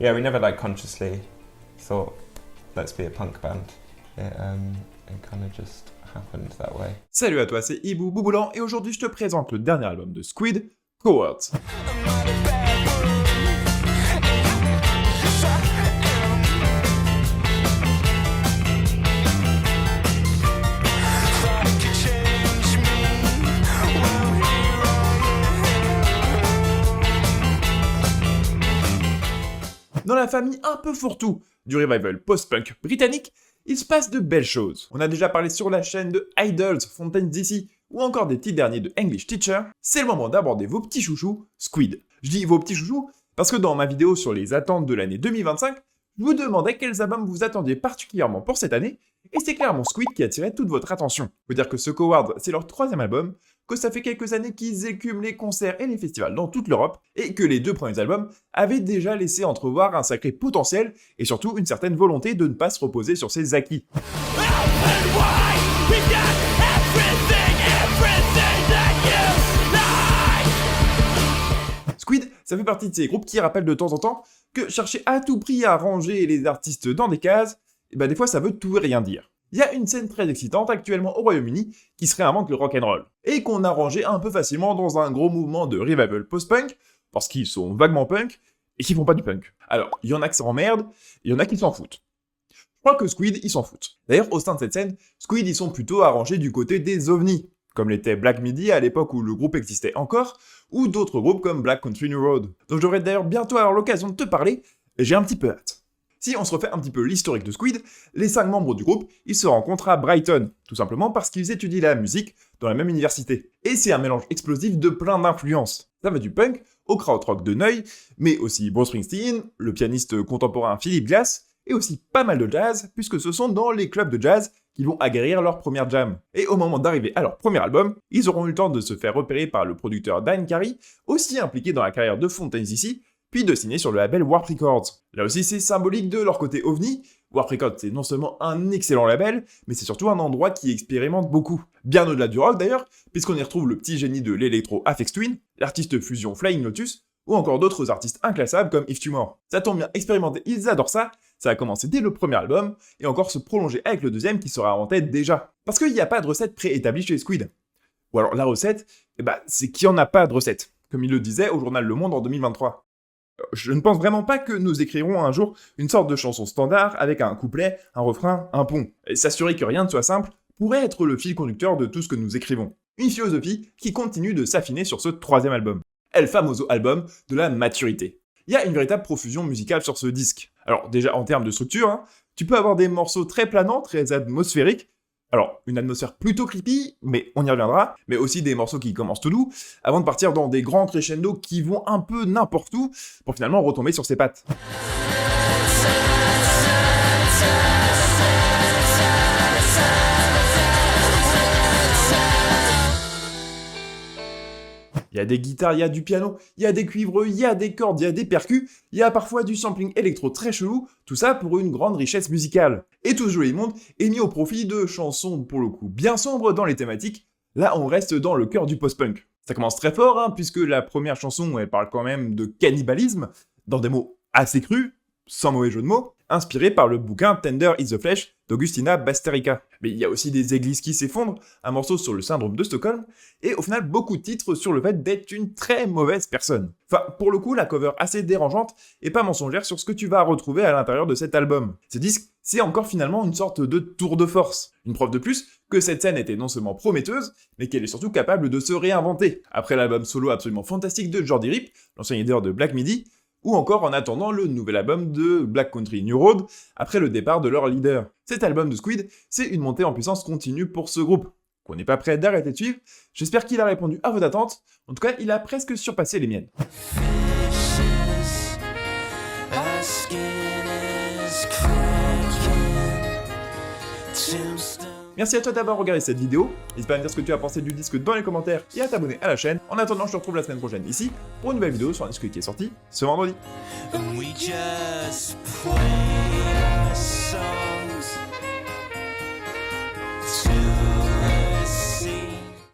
Yeah, we never like consciously thought, let's be a punk band. It kind of just happened that way. Salut à toi, c'est Ibou Bouboulan et aujourd'hui je te présente le dernier album de Squid, Cowards. Dans la famille un peu fourre-tout du revival post-punk britannique, il se passe de belles choses. On a déjà parlé sur la chaîne de Idols, Fontaines DC, ou encore des petits derniers de English Teacher. C'est le moment d'aborder vos petits chouchous, Squid. Je dis vos petits chouchous parce que dans ma vidéo sur les attentes de l'année 2025, je vous demandais quels albums vous attendiez particulièrement pour cette année, et c'est clairement Squid qui attirait toute votre attention. Faut dire que ce Cowards, c'est leur 3e album, que ça fait quelques années qu'ils écument les concerts et les festivals dans toute l'Europe, et que les 2 premiers albums avaient déjà laissé entrevoir un sacré potentiel, et surtout une certaine volonté de ne pas se reposer sur ses acquis. Squid, ça fait partie de ces groupes qui rappellent de temps en temps que chercher à tout prix à ranger les artistes dans des cases, des fois ça veut tout et rien dire. Il y a une scène très excitante actuellement au Royaume-Uni qui se réinvente le rock'n'roll, et qu'on a rangé un peu facilement dans un gros mouvement de revival post-punk, parce qu'ils sont vaguement punk, et qui font pas du punk. Alors, il y en a qui s'en emmerdent, il y en a qui s'en foutent. Je crois que Squid, ils s'en foutent. D'ailleurs, au sein de cette scène, Squid, ils sont plutôt arrangés du côté des ovnis, comme l'était Black Midi à l'époque où le groupe existait encore, ou d'autres groupes comme Black Country New Road, dont je devrais d'ailleurs bientôt avoir l'occasion de te parler, et j'ai un petit peu hâte. Si on se refait un petit peu l'historique de Squid, les 5 membres du groupe, ils se rencontrent à Brighton, tout simplement parce qu'ils étudient la musique dans la même université. Et c'est un mélange explosif de plein d'influences. Ça va du punk au krautrock de Neu, mais aussi Bruce Springsteen, le pianiste contemporain Philip Glass, et aussi pas mal de jazz, puisque ce sont dans les clubs de jazz qu'ils vont aguerrir leur première jam. Et au moment d'arriver à leur premier album, ils auront eu le temps de se faire repérer par le producteur Dan Carey, aussi impliqué dans la carrière de Fontaines DC, puis de signer sur le label Warp Records. Là aussi, c'est symbolique de leur côté ovni. Warp Records, c'est non seulement un excellent label, mais c'est surtout un endroit qui expérimente beaucoup. Bien au-delà du rock d'ailleurs, puisqu'on y retrouve le petit génie de l'électro Aphex Twin, l'artiste fusion Flying Lotus, ou encore d'autres artistes inclassables comme If Tumor. Ça tombe bien, expérimenter, ils adorent ça. Ça a commencé dès le premier album, et encore se prolonger avec le deuxième qui sera en tête déjà. Parce qu'il n'y a pas de recette préétablie chez Squid. Ou alors la recette, c'est qu'il n'y en a pas de recette, comme il le disait au journal Le Monde en 2023. Je ne pense vraiment pas que nous écrirons un jour une sorte de chanson standard avec un couplet, un refrain, un pont. Et s'assurer que rien ne soit simple pourrait être le fil conducteur de tout ce que nous écrivons. Une philosophie qui continue de s'affiner sur ce 3e album. El famoso album de la maturité. Il y a une véritable profusion musicale sur ce disque. Alors déjà en termes de structure, tu peux avoir des morceaux très planants, très atmosphériques. Alors, une atmosphère plutôt creepy, mais on y reviendra, mais aussi des morceaux qui commencent tout doux, avant de partir dans des grands crescendo qui vont un peu n'importe où, pour finalement retomber sur ses pattes. Il y a des guitares, il y a du piano, il y a des cuivres, il y a des cordes, il y a des percus, il y a parfois du sampling électro très chelou, tout ça pour une grande richesse musicale. Et tout ce joli monde est mis au profit de chansons pour le coup bien sombres dans les thématiques. Là on reste dans le cœur du post-punk. Ça commence très fort, puisque la première chanson elle parle quand même de cannibalisme, dans des mots assez crus, sans mauvais jeu de mots, inspiré par le bouquin Tender is the Flesh d'Augustina Basterica. Mais il y a aussi des églises qui s'effondrent, un morceau sur le syndrome de Stockholm, et au final beaucoup de titres sur le fait d'être une très mauvaise personne. Enfin, pour le coup, la cover assez dérangeante et pas mensongère sur ce que tu vas retrouver à l'intérieur de cet album. Ce disque, c'est encore finalement une sorte de tour de force. Une preuve de plus que cette scène était non seulement prometteuse, mais qu'elle est surtout capable de se réinventer. Après l'album solo absolument fantastique de Jordi Rip, l'ancien leader de Black Midi, ou encore en attendant le nouvel album de Black Country New Road, après le départ de leur leader. Cet album de Squid, c'est une montée en puissance continue pour ce groupe, qu'on n'est pas prêt d'arrêter de suivre. J'espère qu'il a répondu à vos attentes, en tout cas il a presque surpassé les miennes. Merci à toi d'avoir regardé cette vidéo, n'hésite pas à me dire ce que tu as pensé du disque dans les commentaires et à t'abonner à la chaîne. En attendant, je te retrouve la semaine prochaine ici pour une nouvelle vidéo sur un disque qui est sorti ce vendredi.